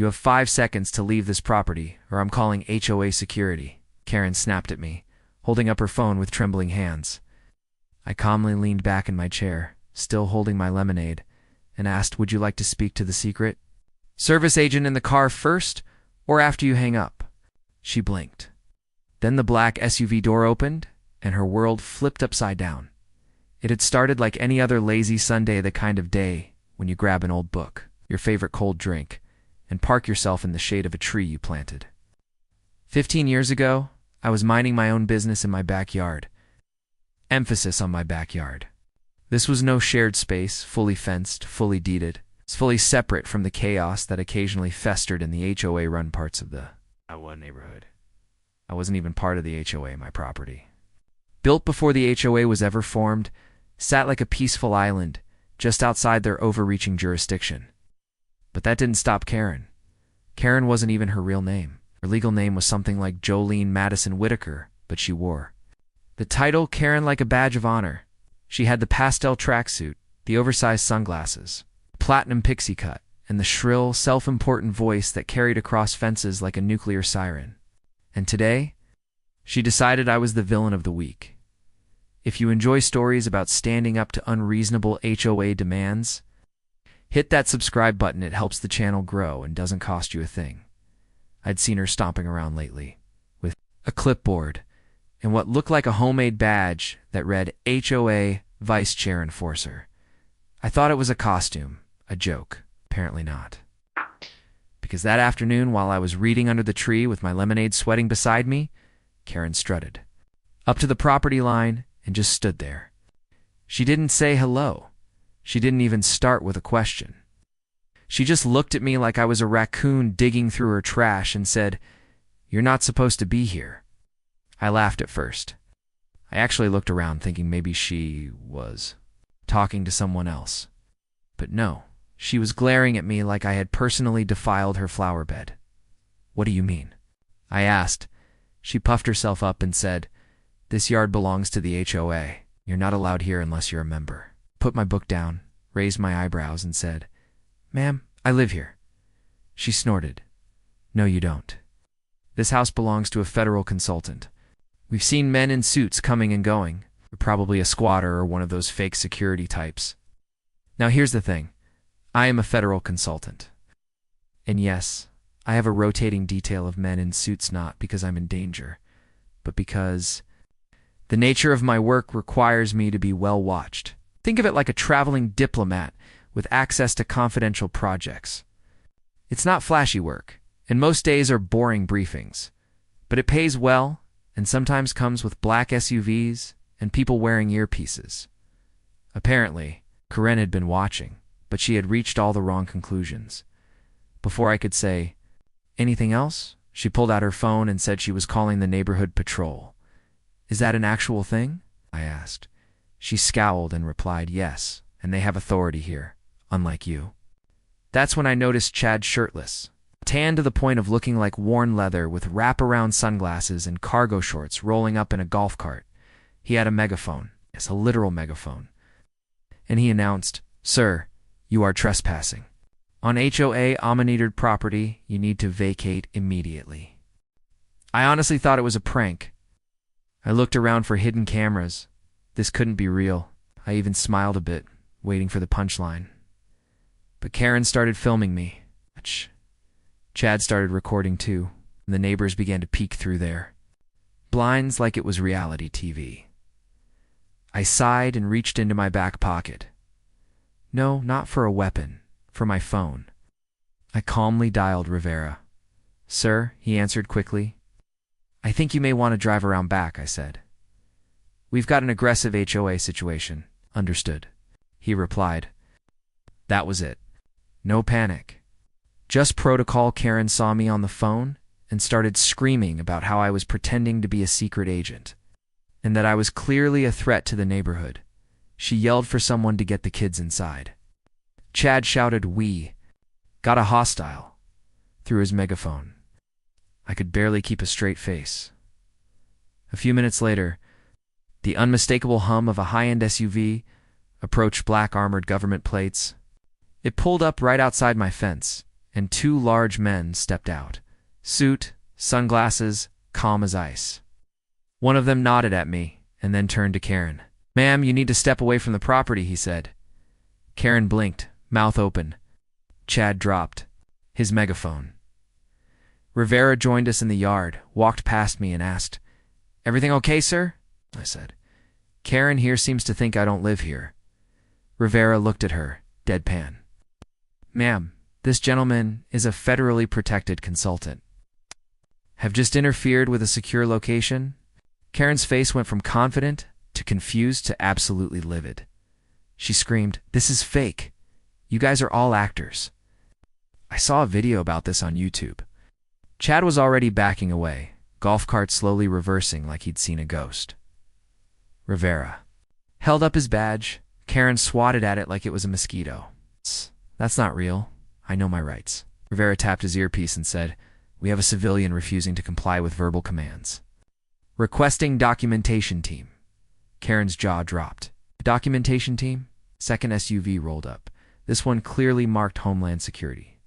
You have 5 seconds to leave this property, or I'm calling HOA security, Karen snapped at me, holding up her phone with trembling hands. I calmly leaned back in my chair, still holding my lemonade, and asked, would you like to speak to the secret service agent in the car first, or after you hang up? She blinked. Then the black SUV door opened, and her world flipped upside down. It had started like any other lazy Sunday, the kind of day when you grab an old book, your favorite cold drink, and park yourself in the shade of a tree you planted. 15 years ago, I was minding my own business in my backyard. Emphasis on my backyard. This was no shared space, fully fenced, fully deeded. It's fully separate from the chaos that occasionally festered in the HOA-run parts of the neighborhood. I wasn't even part of the HOA, my property. Built before the HOA was ever formed, sat like a peaceful island just outside their overreaching jurisdiction. But that didn't stop Karen. Karen wasn't even her real name. Her legal name was something like Jolene Madison Whitaker, but she wore the title Karen like a badge of honor. She had the pastel tracksuit, the oversized sunglasses, platinum pixie cut, and the shrill, self-important voice that carried across fences like a nuclear siren. And today, she decided I was the villain of the week. If you enjoy stories about standing up to unreasonable HOA demands, hit that subscribe button. It helps the channel grow and doesn't cost you a thing. I'd seen her stomping around lately, with a clipboard and what looked like a homemade badge that read HOA Vice Chair Enforcer. I thought it was a costume, a joke. Apparently not. Because that afternoon, while I was reading under the tree with my lemonade sweating beside me, Karen strutted up to the property line and just stood there. She didn't say hello. She didn't even start with a question. She just looked at me like I was a raccoon digging through her trash and said, "You're not supposed to be here." I laughed at first. I actually looked around thinking maybe she was talking to someone else. But no, she was glaring at me like I had personally defiled her flower bed. "What do you mean?" I asked. She puffed herself up and said, "This yard belongs to the HOA. You're not allowed here unless you're a member." Put my book down, raised my eyebrows, and said, "Ma'am, I live here." She snorted. "No, you don't. This house belongs to a federal consultant. We've seen men in suits coming and going. You're probably a squatter or one of those fake security types. Now here's the thing. I am a federal consultant. And yes, I have a rotating detail of men in suits, not because I'm in danger, but because the nature of my work requires me to be well watched. Think of it like a traveling diplomat with access to confidential projects. It's not flashy work, and most days are boring briefings, but it pays well and sometimes comes with black SUVs and people wearing earpieces. Apparently, Karen had been watching, but she had reached all the wrong conclusions. Before I could say, "Anything else?" she pulled out her phone and said she was calling the neighborhood patrol. "Is that an actual thing?" I asked. She scowled and replied, "Yes, and they have authority here, unlike you." That's when I noticed Chad shirtless, tan to the point of looking like worn leather with wraparound sunglasses and cargo shorts rolling up in a golf cart. He had a megaphone, yes, a literal megaphone. And he announced, "Sir, you are trespassing. On HOA monitored property, you need to vacate immediately." I honestly thought it was a prank. I looked around for hidden cameras. This couldn't be real. I even smiled a bit, waiting for the punchline. But Karen started filming me. Chad started recording too, and the neighbors began to peek through their blinds like it was reality TV. I sighed and reached into my back pocket. No, not for a weapon, for my phone. I calmly dialed Rivera. "Sir," he answered quickly. "I think you may want to drive around back," I said. "We've got an aggressive HOA situation." "Understood," he replied. That was it. No panic. Just protocol. Karen saw me on the phone and started screaming about how I was pretending to be a secret agent and that I was clearly a threat to the neighborhood. She yelled for someone to get the kids inside. Chad shouted, "We got a hostile," through his megaphone. I could barely keep a straight face. A few minutes later, the unmistakable hum of a high-end SUV approached black armored government plates. It pulled up right outside my fence, and two large men stepped out. Suit, sunglasses, calm as ice. One of them nodded at me and then turned to Karen. "Ma'am, you need to step away from the property," he said. Karen blinked, mouth open. Chad dropped his megaphone. Rivera joined us in the yard, walked past me and asked, "Everything okay, sir?" I said. "Karen here seems to think I don't live here." Rivera looked at her, deadpan. "Ma'am, this gentleman is a federally protected consultant. Have just interfered with a secure location?" Karen's face went from confident to confused to absolutely livid. She screamed, "This is fake. You guys are all actors. I saw a video about this on YouTube." Chad was already backing away, golf cart slowly reversing like he'd seen a ghost. Rivera held up his badge. Karen swatted at it like it was a mosquito. "That's not real. I know my rights." Rivera tapped his earpiece and said, "We have a civilian refusing to comply with verbal commands. Requesting documentation team." Karen's jaw dropped. "The documentation team?" Second SUV rolled up. This one clearly marked Homeland Security.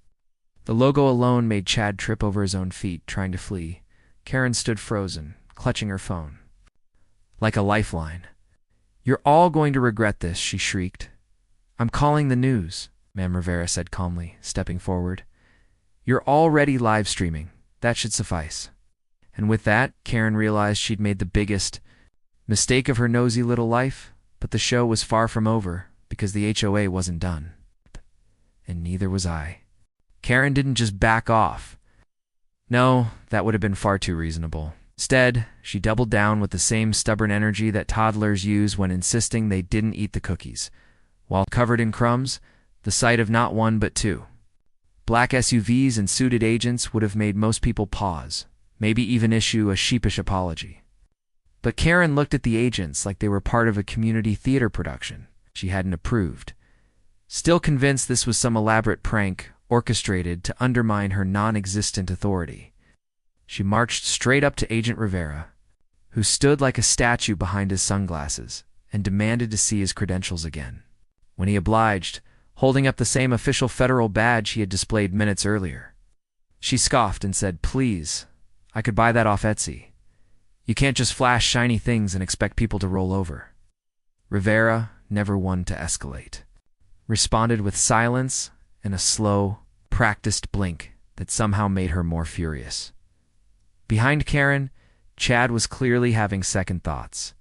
The logo alone made Chad trip over his own feet, trying to flee. Karen stood frozen, clutching her phone like a lifeline. "You're all going to regret this," she shrieked. "I'm calling the news," Ma'am Rivera said calmly, stepping forward. "You're already live streaming. That should suffice." And with that, Karen realized she'd made the biggest mistake of her nosy little life, but the show was far from over because the HOA wasn't done. And neither was I. Karen didn't just back off. No, that would have been far too reasonable. Instead, she doubled down with the same stubborn energy that toddlers use when insisting they didn't eat the cookies. While covered in crumbs, the sight of not one but two black SUVs and suited agents would have made most people pause, maybe even issue a sheepish apology. But Karen looked at the agents like they were part of a community theater production she hadn't approved, still convinced this was some elaborate prank orchestrated to undermine her non-existent authority. She marched straight up to Agent Rivera, who stood like a statue behind his sunglasses, and demanded to see his credentials again. When he obliged, holding up the same official federal badge he had displayed minutes earlier. She scoffed and said, "Please, I could buy that off Etsy. You can't just flash shiny things and expect people to roll over." Rivera, never one to escalate, responded with silence and a slow, practiced blink that somehow made her more furious. Behind Karen, Chad was clearly having second thoughts.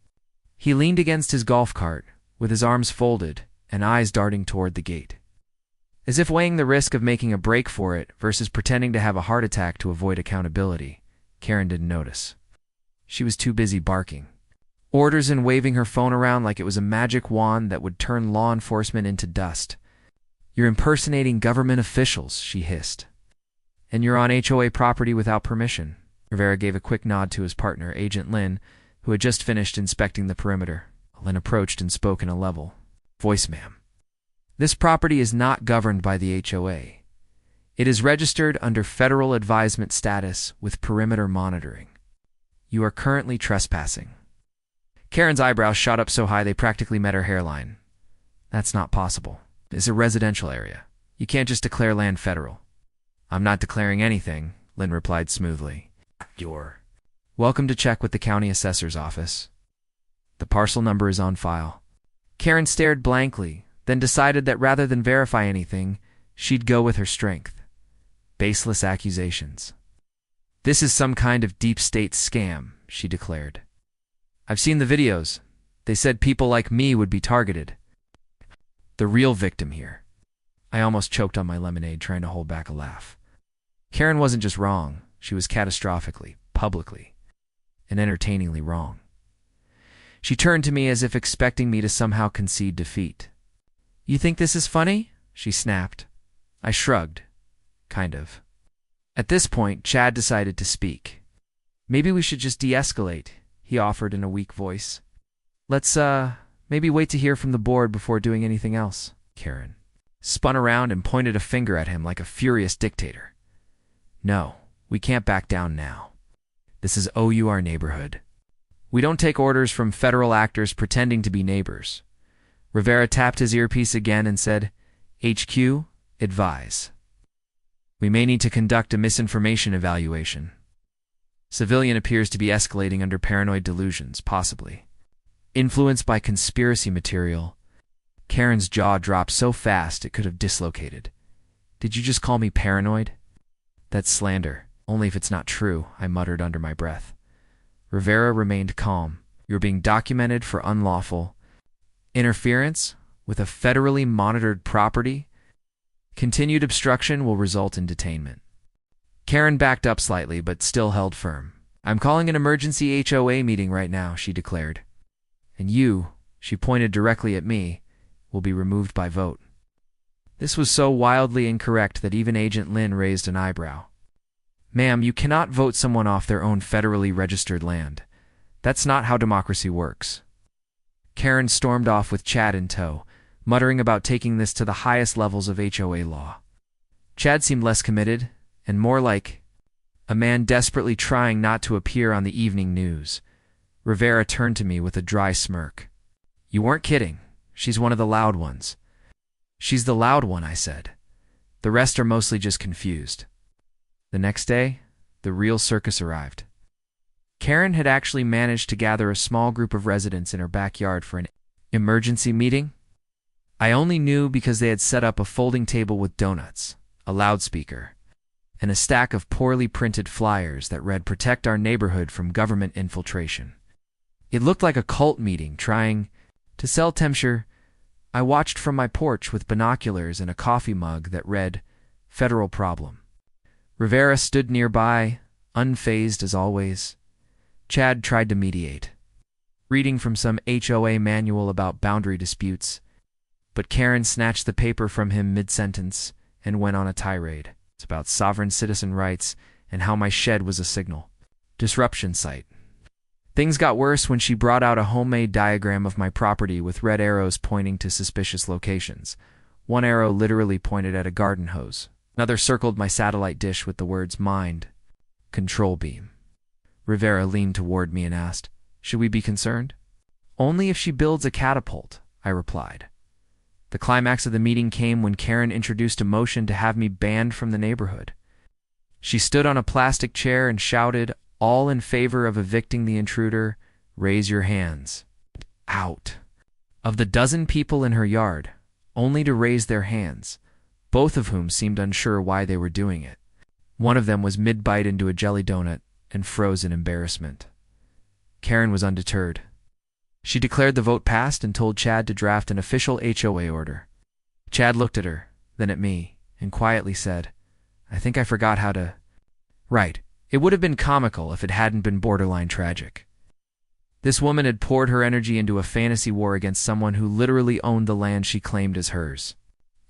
He leaned against his golf cart, with his arms folded and eyes darting toward the gate, as if weighing the risk of making a break for it versus pretending to have a heart attack to avoid accountability. Karen didn't notice. She was too busy barking orders and waving her phone around like it was a magic wand that would turn law enforcement into dust. "You're impersonating government officials," she hissed. "And you're on HOA property without permission." Rivera gave a quick nod to his partner, Agent Lynn, who had just finished inspecting the perimeter. Lynn approached and spoke in a level voice. "Ma'am, this property is not governed by the HOA. It is registered under federal advisement status with perimeter monitoring. You are currently trespassing." Karen's eyebrows shot up so high they practically met her hairline. "That's not possible. It's a residential area. You can't just declare land federal." "I'm not declaring anything," Lynn replied smoothly. "You're welcome to check with the county assessor's office. The parcel number is on file." Karen stared blankly, then decided that rather than verify anything, she'd go with her strength. Baseless accusations. "This is some kind of deep state scam," she declared. "I've seen the videos. They said people like me would be targeted. The real victim here." I almost choked on my lemonade trying to hold back a laugh. Karen wasn't just wrong. She was catastrophically, publicly, and entertainingly wrong. She turned to me as if expecting me to somehow concede defeat. "You think this is funny?" she snapped. I shrugged. Kind of. At this point, Chad decided to speak. "Maybe we should just de-escalate," he offered in a weak voice. "Let's, maybe wait to hear from the board before doing anything else." Karen spun around and pointed a finger at him like a furious dictator. "No, we can't back down now. This is OUR neighborhood. We don't take orders from federal actors pretending to be neighbors." Rivera tapped his earpiece again and said, "HQ, advise." We may need to conduct a misinformation evaluation. Civilian appears to be escalating under paranoid delusions, possibly influenced by conspiracy material. Karen's jaw dropped so fast it could have dislocated. Did you just call me paranoid? That's slander, only if it's not true, I muttered under my breath. Rivera remained calm. You're being documented for unlawful interference with a federally monitored property. Continued obstruction will result in detainment. Karen backed up slightly, but still held firm. I'm calling an emergency HOA meeting right now, she declared. And you, she pointed directly at me, will be removed by vote. This was so wildly incorrect that even Agent Lin raised an eyebrow. Ma'am, you cannot vote someone off their own federally registered land. That's not how democracy works. Karen stormed off with Chad in tow, muttering about taking this to the highest levels of HOA law. Chad seemed less committed, and more like a man desperately trying not to appear on the evening news. Rivera turned to me with a dry smirk. You weren't kidding. She's one of the loud ones. She's the loud one, I said. The rest are mostly just confused. The next day, the real circus arrived. Karen had actually managed to gather a small group of residents in her backyard for an emergency meeting. I only knew because they had set up a folding table with donuts, a loudspeaker, and a stack of poorly printed flyers that read "Protect our neighborhood from government infiltration." It looked like a cult meeting trying to sell Temshire. I watched from my porch with binoculars and a coffee mug that read "Federal Problem." Rivera stood nearby, unfazed as always. Chad tried to mediate, reading from some HOA manual about boundary disputes, but Karen snatched the paper from him mid-sentence and went on a tirade. It's about sovereign citizen rights and how my shed was a signal disruption site. Things got worse when she brought out a homemade diagram of my property with red arrows pointing to suspicious locations. One arrow literally pointed at a garden hose. Another circled my satellite dish with the words "Mind Control Beam." Rivera leaned toward me and asked, "Should we be concerned?" "Only if she builds a catapult," I replied. The climax of the meeting came when Karen introduced a motion to have me banned from the neighborhood. She stood on a plastic chair and shouted, "All in favor of evicting the intruder, raise your hands." Out. Of the dozen people in her yard, only to raise their hands, both of whom seemed unsure why they were doing it. One of them was mid-bite into a jelly donut and froze in embarrassment. Karen was undeterred. She declared the vote passed and told Chad to draft an official HOA order. Chad looked at her, then at me, and quietly said, "I think I forgot how to..." Right. It would have been comical if it hadn't been borderline tragic. This woman had poured her energy into a fantasy war against someone who literally owned the land she claimed as hers.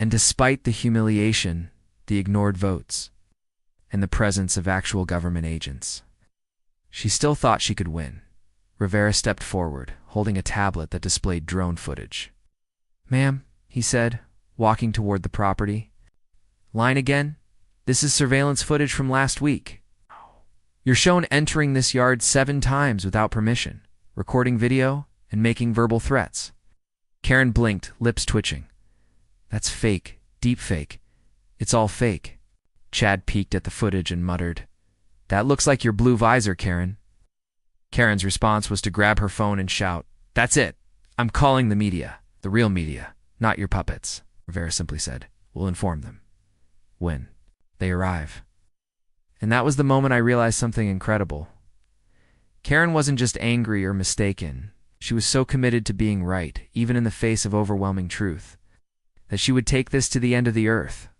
And despite the humiliation, the ignored votes, and the presence of actual government agents, she still thought she could win. Rivera stepped forward, holding a tablet that displayed drone footage. "Ma'am," he said, walking toward the property. "Line again? This is surveillance footage from last week. You're shown entering this yard 7 times without permission, recording video, and making verbal threats." Karen blinked, lips twitching. "That's fake, deep fake. It's all fake." Chad peeked at the footage and muttered, "That looks like your blue visor, Karen." Karen's response was to grab her phone and shout, "That's it. I'm calling the media. The real media, not your puppets." Rivera simply said, "We'll inform them when they arrive." And that was the moment I realized something incredible. Karen wasn't just angry or mistaken. She was so committed to being right, even in the face of overwhelming truth, that she would take this to the end of the earth,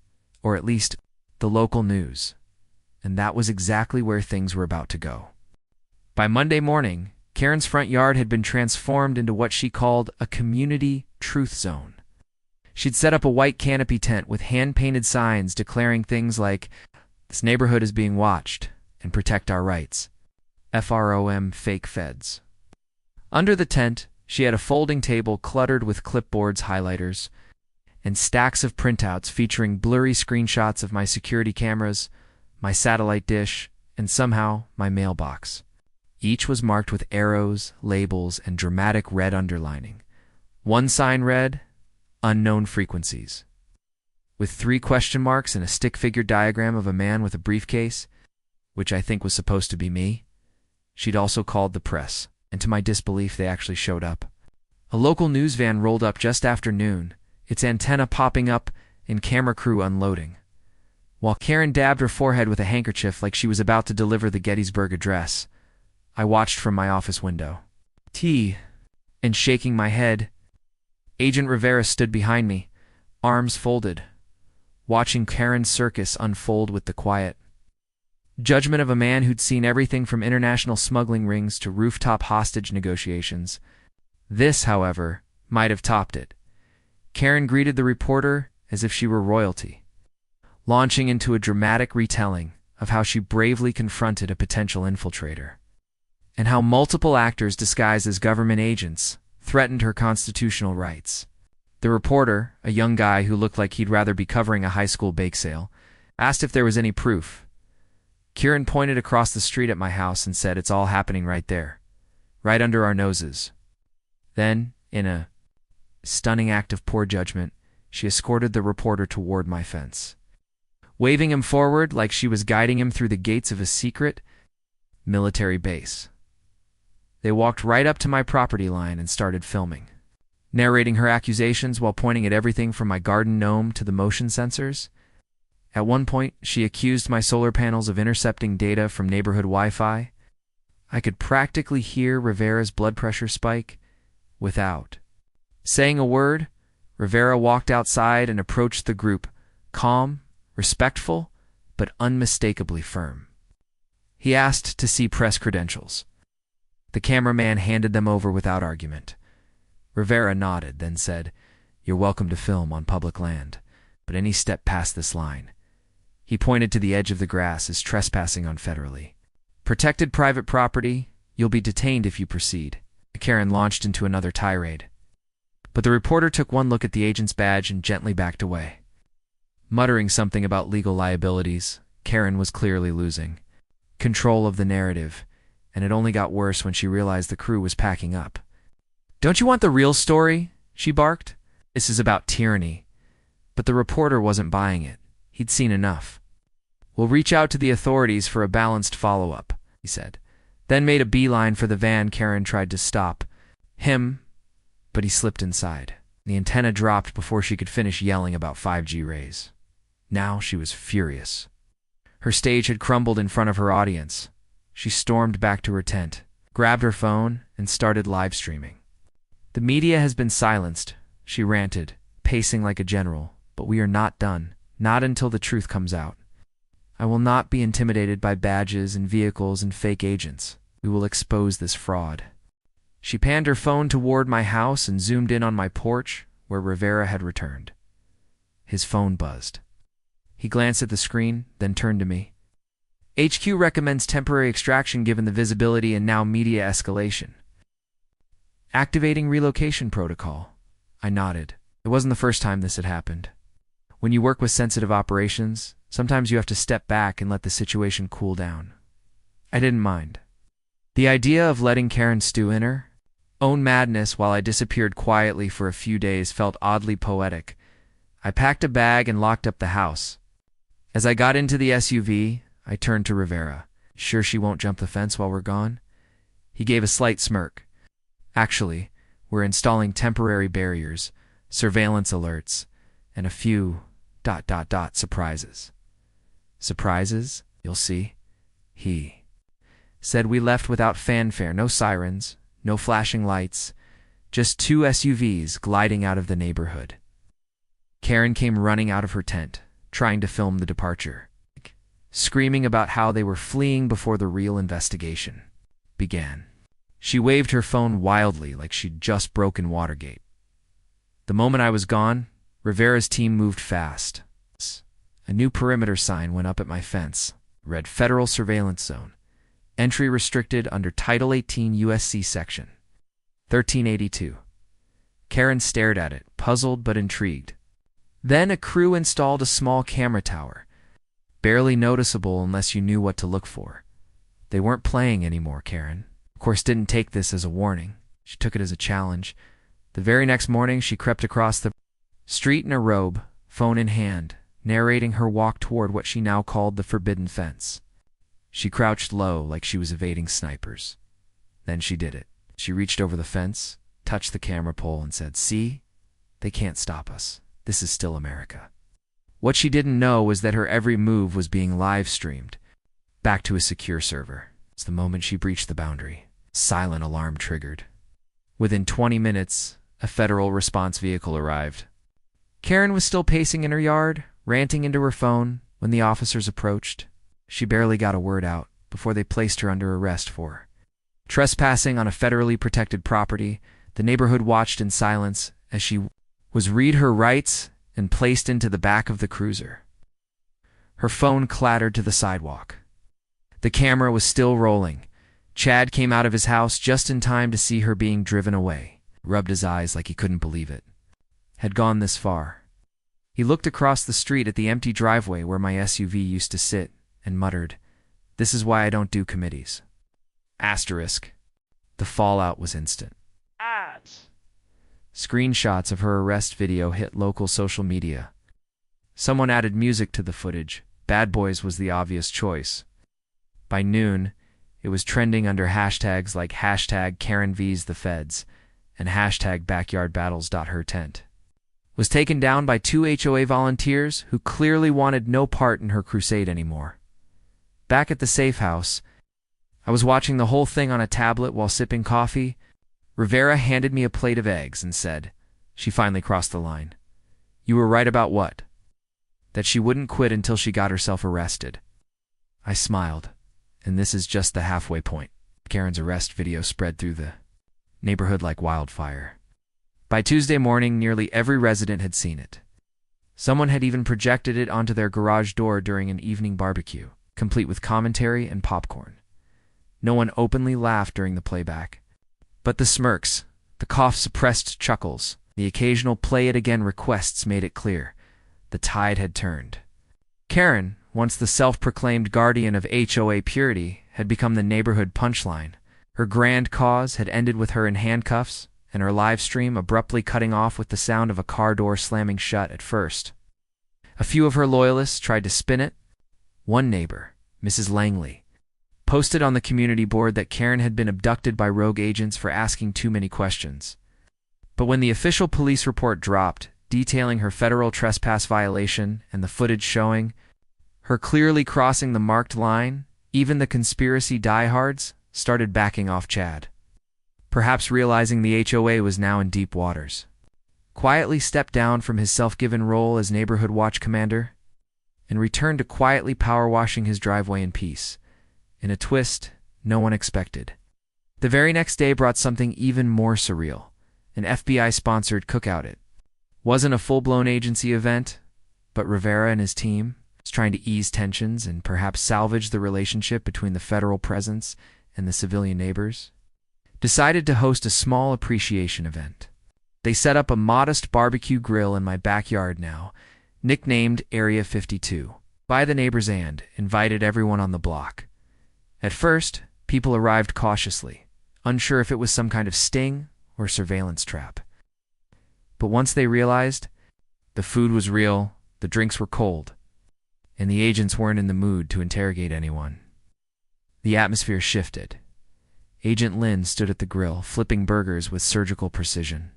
or at least the local news. And that was exactly where things were about to go. By Monday morning, Karen's front yard had been transformed into what she called a community truth zone. She'd set up a white canopy tent with hand-painted signs declaring things like, "This neighborhood is being watched, and protect our rights. FROM fake feds." Under the tent, she had a folding table cluttered with clipboards, highlighters, and stacks of printouts featuring blurry screenshots of my security cameras, my satellite dish, and somehow my mailbox. Each was marked with arrows, labels, and dramatic red underlining. One sign read, "Unknown frequencies." with 3 question marks and a stick figure diagram of a man with a briefcase, which I think was supposed to be me. She'd also called the press, and to my disbelief, they actually showed up. A local news van rolled up just after noon, its antenna popping up and camera crew unloading. While Karen dabbed her forehead with a handkerchief like she was about to deliver the Gettysburg Address, I watched from my office window. And shaking my head, Agent Rivera stood behind me, arms folded, watching Karen's circus unfold with the quiet judgment of a man who'd seen everything from international smuggling rings to rooftop hostage negotiations. This, however, might have topped it. Karen greeted the reporter as if she were royalty, launching into a dramatic retelling of how she bravely confronted a potential infiltrator, and how multiple actors disguised as government agents threatened her constitutional rights. The reporter, a young guy who looked like he'd rather be covering a high school bake sale, asked if there was any proof. Kieran pointed across the street at my house and said, "It's all happening right there, right under our noses." Then, in a stunning act of poor judgment, she escorted the reporter toward my fence, waving him forward like she was guiding him through the gates of a secret military base. They walked right up to my property line and started filming, narrating her accusations while pointing at everything from my garden gnome to the motion sensors. At one point, she accused my solar panels of intercepting data from neighborhood Wi-Fi. I could practically hear Rivera's blood pressure spike. Without saying a word, Rivera walked outside and approached the group, calm, respectful, but unmistakably firm. He asked to see press credentials. The cameraman handed them over without argument. Rivera nodded, then said, "You're welcome to film on public land, but any step past this line," he pointed to the edge of the grass, "is trespassing on federally protected private property. You'll be detained if you proceed." Karen launched into another tirade, but the reporter took one look at the agent's badge and gently backed away. Muttering something about legal liabilities, Karen was clearly losing control of the narrative, and it only got worse when she realized the crew was packing up. "Don't you want the real story?" she barked. "This is about tyranny." But the reporter wasn't buying it. He'd seen enough. "We'll reach out to the authorities for a balanced follow-up," he said, then made a beeline for the van. Karen tried to stop him, but he slipped inside. The antenna dropped before she could finish yelling about 5G rays. Now she was furious. Her stage had crumbled in front of her audience. She stormed back to her tent, grabbed her phone, and started live streaming. "The media has been silenced," she ranted, pacing like a general, "but we are not done, not until the truth comes out. I will not be intimidated by badges and vehicles and fake agents. We will expose this fraud." She panned her phone toward my house and zoomed in on my porch, where Rivera had returned. His phone buzzed. He glanced at the screen, then turned to me. "HQ recommends temporary extraction given the visibility and now media escalation. Activating relocation protocol." I nodded. It wasn't the first time this had happened. When you work with sensitive operations, sometimes you have to step back and let the situation cool down. I didn't mind. The idea of letting Karen stew in her own madness while I disappeared quietly for a few days felt oddly poetic. I packed a bag and locked up the house. As I got into the SUV, I turned to Rivera. "Sure she won't jump the fence while we're gone?" He gave a slight smirk. "Actually, we're installing temporary barriers, surveillance alerts, and a few ... surprises." "Surprises? You'll see." He said. We left without fanfare, no sirens, no flashing lights, just 2 SUVs gliding out of the neighborhood. Karen came running out of her tent, trying to film the departure, screaming about how they were fleeing before the real investigation began. She waved her phone wildly like she'd just broken Watergate. The moment I was gone, Rivera's team moved fast. A new perimeter sign went up at my fence, read "Federal Surveillance Zone. Entry restricted under Title 18 USC Section 1382. Karen stared at it, puzzled but intrigued. Then a crew installed a small camera tower, barely noticeable unless you knew what to look for. They weren't playing anymore. Karen, of course, didn't take this as a warning. She took it as a challenge. The very next morning, she crept across the street in a robe, phone in hand, narrating her walk toward what she now called the forbidden fence. She crouched low like she was evading snipers. Then she did it. She reached over the fence, touched the camera pole, and said, "See? They can't stop us. This is still America." What she didn't know was that her every move was being live-streamed back to a secure server. It's the moment she breached the boundary. Silent alarm triggered. Within 20 minutes, a federal response vehicle arrived. Karen was still pacing in her yard, ranting into her phone, when the officers approached. She barely got a word out before they placed her under arrest for trespassing on a federally protected property. The neighborhood watched in silence as she was read her rights and placed into the back of the cruiser. Her phone clattered to the sidewalk. The camera was still rolling. Chad came out of his house just in time to see her being driven away. Rubbed his eyes like he couldn't believe it. Had gone this far. He looked across the street at the empty driveway where my SUV used to sit and muttered, "This is why I don't do committees." Asterisk. The fallout was instant. Ads. Screenshots of her arrest video hit local social media. Someone added music to the footage. Bad Boys was the obvious choice. By noon, it was trending under hashtags like hashtag Karen V's the Feds and hashtag backyardbattles.hertent. Was taken down by 2 HOA volunteers who clearly wanted no part in her crusade anymore. Back at the safe house, I was watching the whole thing on a tablet while sipping coffee. Rivera handed me a plate of eggs and said, she finally crossed the line. "You were right about what?" That she wouldn't quit until she got herself arrested. I smiled, and this is just the halfway point. Karen's arrest video spread through the neighborhood like wildfire. By Tuesday morning, nearly every resident had seen it. Someone had even projected it onto their garage door during an evening barbecue, complete with commentary and popcorn. No one openly laughed during the playback. But the smirks, the cough-suppressed chuckles, the occasional play-it-again requests made it clear. The tide had turned. Karen, once the self-proclaimed guardian of HOA purity, had become the neighborhood punchline. Her grand cause had ended with her in handcuffs, and her live stream abruptly cutting off with the sound of a car door slamming shut at first. A few of her loyalists tried to spin it. One neighbor, Mrs. Langley, posted on the community board that Karen had been abducted by rogue agents for asking too many questions. But when the official police report dropped, detailing her federal trespass violation and the footage showing her clearly crossing the marked line, even the conspiracy diehards started backing off Chad. Perhaps realizing the HOA was now in deep waters. Quietly stepped down from his self-given role as neighborhood watch commander and returned to quietly power washing his driveway in peace. In a twist no one expected. The very next day brought something even more surreal. An FBI-sponsored cookout. It wasn't a full-blown agency event, but Rivera and his team was trying to ease tensions and perhaps salvage the relationship between the federal presence and the civilian neighbors. Decided to host a small appreciation event. They set up a modest barbecue grill in my backyard now, nicknamed Area 52, by the neighbors, and invited everyone on the block. At first, people arrived cautiously, unsure if it was some kind of sting or surveillance trap. But once they realized the food was real, the drinks were cold, and the agents weren't in the mood to interrogate anyone, the atmosphere shifted. Agent Lynn stood at the grill, flipping burgers with surgical precision.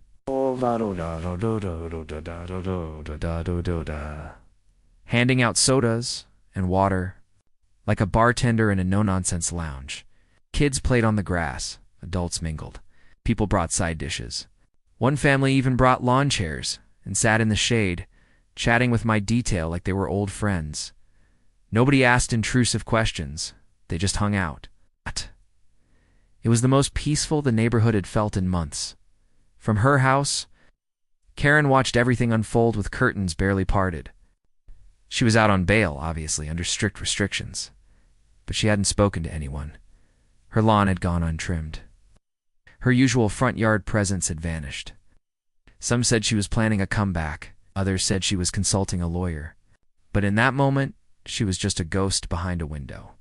Handing out sodas and water, like a bartender in a no-nonsense lounge. Kids played on the grass, adults mingled. People brought side dishes. One family even brought lawn chairs and sat in the shade, chatting with my detail like they were old friends. Nobody asked intrusive questions. They just hung out. It was the most peaceful the neighborhood had felt in months. From her house, Karen watched everything unfold with curtains barely parted. She was out on bail, obviously, under strict restrictions. But she hadn't spoken to anyone. Her lawn had gone untrimmed. Her usual front yard presence had vanished. Some said she was planning a comeback. Others said she was consulting a lawyer. But in that moment, she was just a ghost behind a window.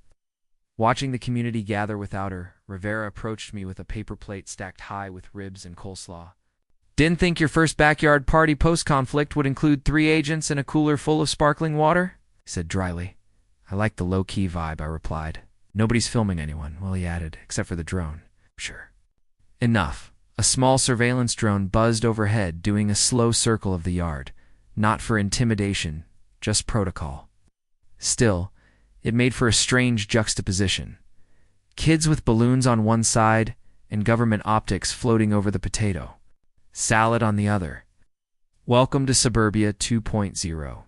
Watching the community gather without her, Rivera approached me with a paper plate stacked high with ribs and coleslaw. Didn't think your first backyard party post-conflict would include 3 agents and a cooler full of sparkling water? He said dryly. I liked the low-key vibe, I replied. Nobody's filming anyone, well, he added, except for the drone. Sure. Enough. A small surveillance drone buzzed overhead, doing a slow circle of the yard. Not for intimidation, just protocol. Still, it made for a strange juxtaposition. Kids with balloons on one side and government optics floating over the potato. Salad on the other. Welcome to Suburbia 2.0.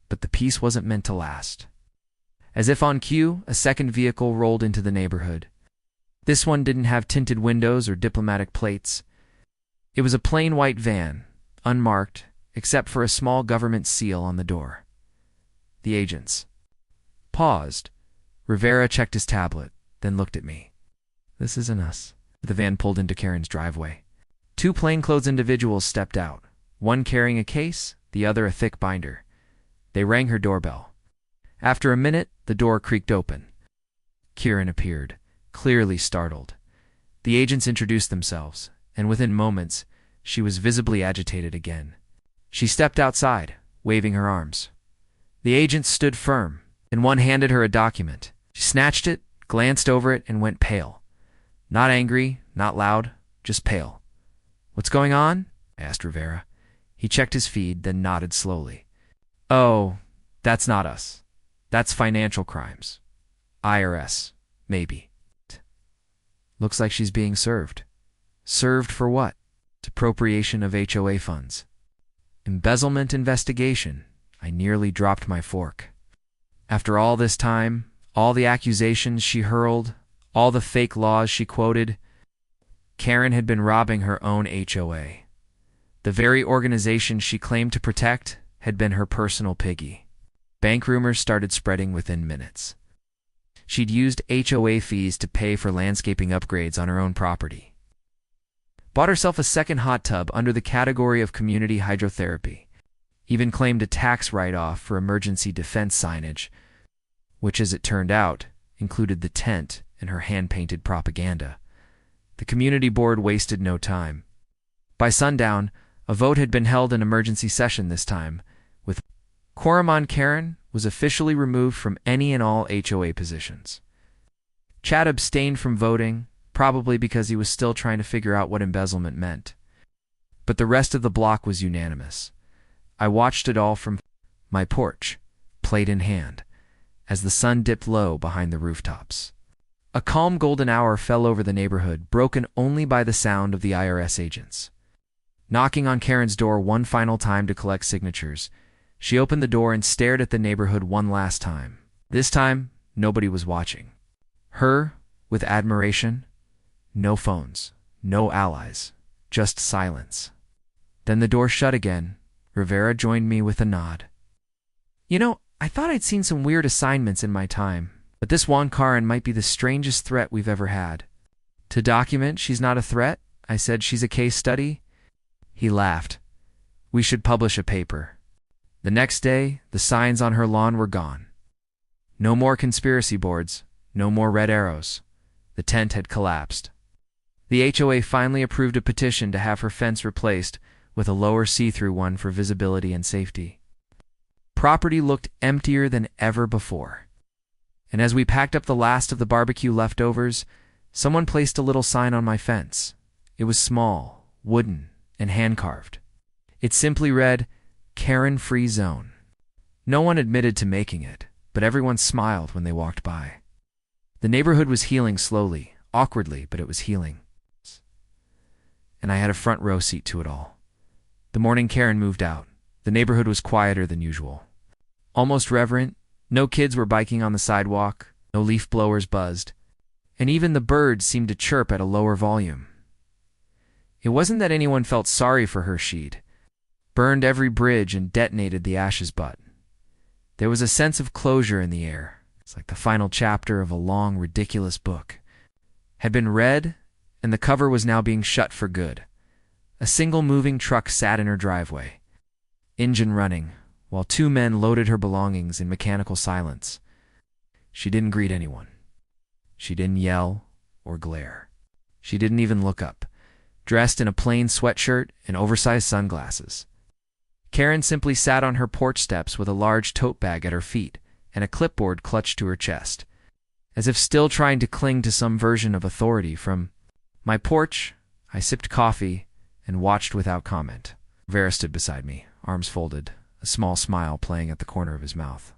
But the peace wasn't meant to last. As if on cue, a second vehicle rolled into the neighborhood. This one didn't have tinted windows or diplomatic plates. It was a plain white van, unmarked, except for a small government seal on the door. The agents. Paused. Rivera checked his tablet, then looked at me. This isn't us. The van pulled into Karen's driveway. 2 plainclothes individuals stepped out, one carrying a case, the other a thick binder. They rang her doorbell. After a minute, the door creaked open. Karen appeared, clearly startled. The agents introduced themselves, and within moments, she was visibly agitated again. She stepped outside, waving her arms. The agents stood firm, and one handed her a document. She snatched it, glanced over it, and went pale. Not angry, not loud, just pale. What's going on? Asked Rivera. He checked his feed, then nodded slowly. Oh, that's not us. That's financial crimes. IRS, maybe. Looks like she's being served. Served for what? Appropriation of HOA funds. Embezzlement investigation. I nearly dropped my fork. After all this time, all the accusations she hurled, all the fake laws she quoted, Karen had been robbing her own HOA. The very organization she claimed to protect had been her personal piggy. Bank rumors started spreading within minutes. She'd used HOA fees to pay for landscaping upgrades on her own property. Bought herself a second hot tub under the category of community hydrotherapy. Even claimed a tax write-off for emergency defense signage, which, as it turned out, included the tent and her hand-painted propaganda. The community board wasted no time. By sundown, a vote had been held in emergency session this time, with quorum on Karen was officially removed from any and all HOA positions. Chad abstained from voting, probably because he was still trying to figure out what embezzlement meant. But the rest of the block was unanimous. I watched it all from my porch, plate in hand, as the sun dipped low behind the rooftops. A calm golden hour fell over the neighborhood, broken only by the sound of the IRS agents. Knocking on Karen's door one final time to collect signatures, she opened the door and stared at the neighborhood one last time. This time, nobody was watching. Her, with admiration, no phones, no allies, just silence. Then the door shut again. Rivera joined me with a nod. You know, I thought I'd seen some weird assignments in my time, but this Juan Karen might be the strangest threat we've ever had. To document she's not a threat, I said she's a case study. He laughed. We should publish a paper. The next day, the signs on her lawn were gone. No more conspiracy boards, no more red arrows. The tent had collapsed. The HOA finally approved a petition to have her fence replaced with a lower see-through one for visibility and safety. Property looked emptier than ever before. And as we packed up the last of the barbecue leftovers, someone placed a little sign on my fence. It was small, wooden, and hand-carved. It simply read, Karen Free Zone. No one admitted to making it, but everyone smiled when they walked by. The neighborhood was healing slowly, awkwardly, but it was healing. And I had a front row seat to it all. The morning Karen moved out, the neighborhood was quieter than usual. Almost reverent, no kids were biking on the sidewalk, no leaf blowers buzzed, and even the birds seemed to chirp at a lower volume. It wasn't that anyone felt sorry for her. She'd burned every bridge and detonated the ashes butt. There was a sense of closure in the air. It's like the final chapter of a long, ridiculous book had been read, and the cover was now being shut for good. A single moving truck sat in her driveway, engine running, while 2 men loaded her belongings in mechanical silence. She didn't greet anyone. She didn't yell or glare. She didn't even look up, dressed in a plain sweatshirt and oversized sunglasses. Karen simply sat on her porch steps with a large tote bag at her feet and a clipboard clutched to her chest, as if still trying to cling to some version of authority. From my porch, I sipped coffee and watched without comment. Rivera stood beside me, arms folded, a small smile playing at the corner of his mouth.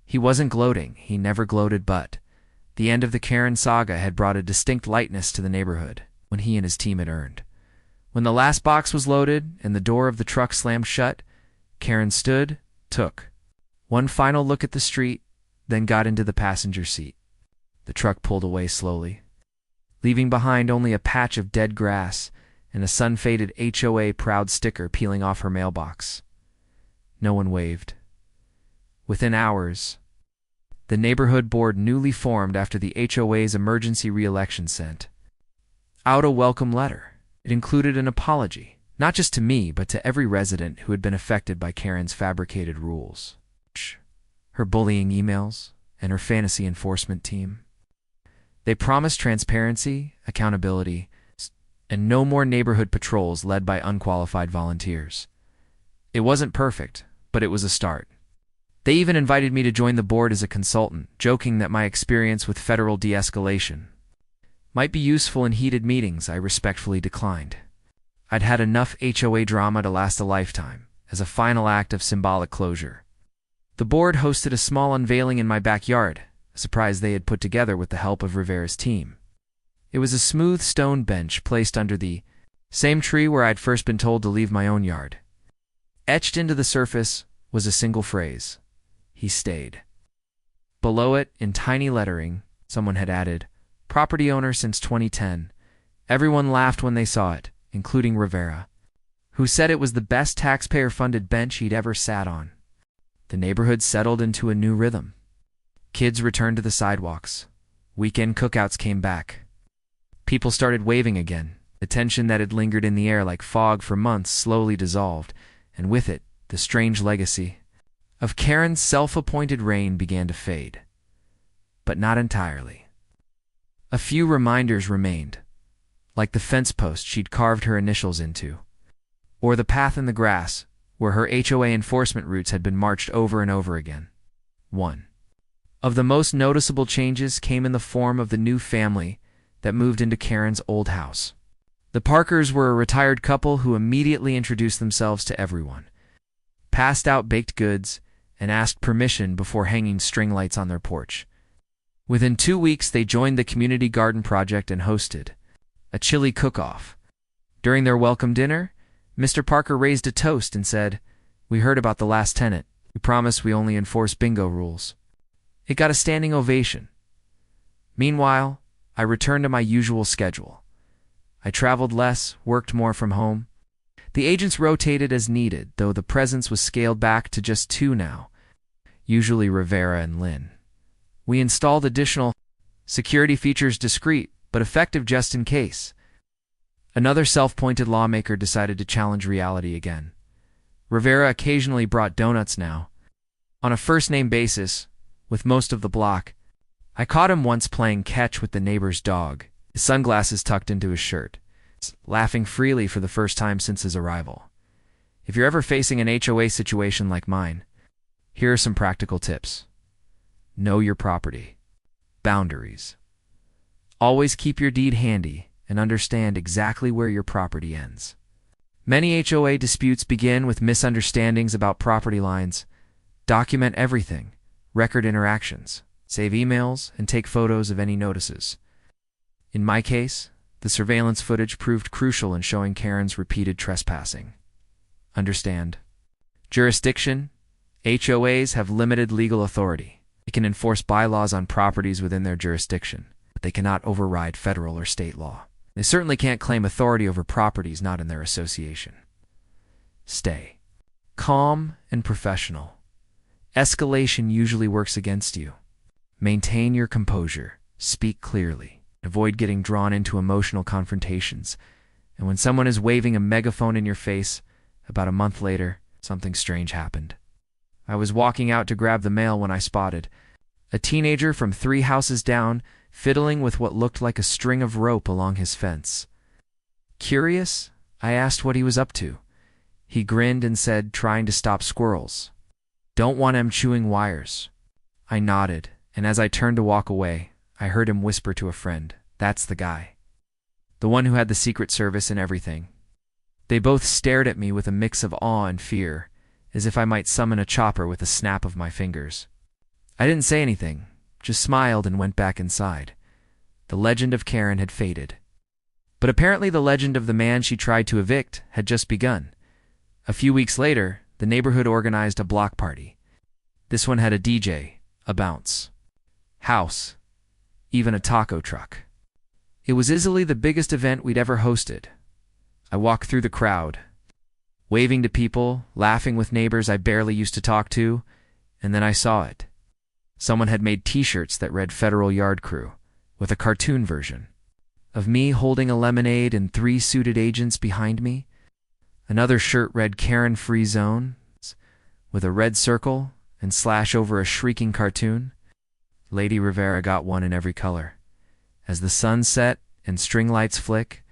He wasn't gloating, he never gloated, but the end of the Karen saga had brought a distinct lightness to the neighborhood when he and his team had earned. When the last box was loaded and the door of the truck slammed shut, Karen stood, took one final look at the street, then got into the passenger seat. The truck pulled away slowly, leaving behind only a patch of dead grass and a sun-faded HOA proud sticker peeling off her mailbox. No one waved. Within hours, the neighborhood board newly formed after the HOA's emergency re-election sent out a welcome letter. It included an apology, not just to me, but to every resident who had been affected by Karen's fabricated rules, her bullying emails, and her fantasy enforcement team. They promised transparency, accountability, and no more neighborhood patrols led by unqualified volunteers. It wasn't perfect, but it was a start. They even invited me to join the board as a consultant, joking that my experience with federal de-escalation might be useful in heated meetings. I respectfully declined. I'd had enough HOA drama to last a lifetime, as a final act of symbolic closure. The board hosted a small unveiling in my backyard, a surprise they had put together with the help of Rivera's team. It was a smooth stone bench placed under the same tree where I'd first been told to leave my own yard. Etched into the surface was a single phrase: he stayed. Below it, in tiny lettering, someone had added, "Property owner since 2010. Everyone laughed when they saw it, including Rivera, who said it was the best taxpayer-funded bench he'd ever sat on. The neighborhood settled into a new rhythm. Kids returned to the sidewalks. Weekend cookouts came back. People started waving again. The tension that had lingered in the air like fog for months slowly dissolved, and with it, the strange legacy of Karen's self-appointed reign began to fade. But not entirely. A few reminders remained, like the fence post she'd carved her initials into, or the path in the grass where her HOA enforcement routes had been marched over and over again. One of the most noticeable changes came in the form of the new family that moved into Karen's old house. The Parkers were a retired couple who immediately introduced themselves to everyone, passed out baked goods, and asked permission before hanging string lights on their porch. Within 2 weeks, they joined the community garden project and hosted a chili cook-off. During their welcome dinner, Mr. Parker raised a toast and said, "We heard about the last tenant. We promise we only enforce bingo rules." It got a standing ovation. Meanwhile, I returned to my usual schedule. I traveled less, worked more from home. The agents rotated as needed, though the presence was scaled back to just 2 now, usually Rivera and Lynn. We installed additional security features, discreet but effective just in case. Another self-appointed lawmaker decided to challenge reality again. Rivera occasionally brought donuts now, on a first-name basis, with most of the block. I caught him once playing catch with the neighbor's dog, his sunglasses tucked into his shirt, laughing freely for the first time since his arrival. If you're ever facing an HOA situation like mine, here are some practical tips. Know your property. Boundaries. Always keep your deed handy and understand exactly where your property ends. Many HOA disputes begin with misunderstandings about property lines. Document everything, record interactions, save emails, and take photos of any notices. In my case, the surveillance footage proved crucial in showing Karen's repeated trespassing. Understand. Jurisdiction. HOAs have limited legal authority. They can enforce bylaws on properties within their jurisdiction, but they cannot override federal or state law. They certainly can't claim authority over properties not in their association. Stay calm and professional. Escalation usually works against you. Maintain your composure. Speak clearly. Avoid getting drawn into emotional confrontations. And when someone is waving a megaphone in your face, about a month later, something strange happened. I was walking out to grab the mail when I spotted a teenager from 3 houses down fiddling with what looked like a string of rope along his fence. Curious, I asked what he was up to. He grinned and said, trying to stop squirrels. Don't want 'em chewing wires. I nodded, and as I turned to walk away, I heard him whisper to a friend, that's the guy. The one who had the Secret Service and everything. They both stared at me with a mix of awe and fear, as if I might summon a chopper with a snap of my fingers. I didn't say anything, just smiled and went back inside. The legend of Karen had faded. But apparently the legend of the man she tried to evict had just begun. A few weeks later, the neighborhood organized a block party. This one had a DJ, a bounce, house, even a taco truck. It was easily the biggest event we'd ever hosted. I walked through the crowd, waving to people, laughing with neighbors I barely used to talk to, and then I saw it. Someone had made t-shirts that read Federal Yard Crew, with a cartoon version of me holding a lemonade and 3 suited agents behind me. Another shirt read Karen Free Zone, with a red circle and slash over a shrieking cartoon. Lady Rivera got one in every color. As the sun set and string lights flick,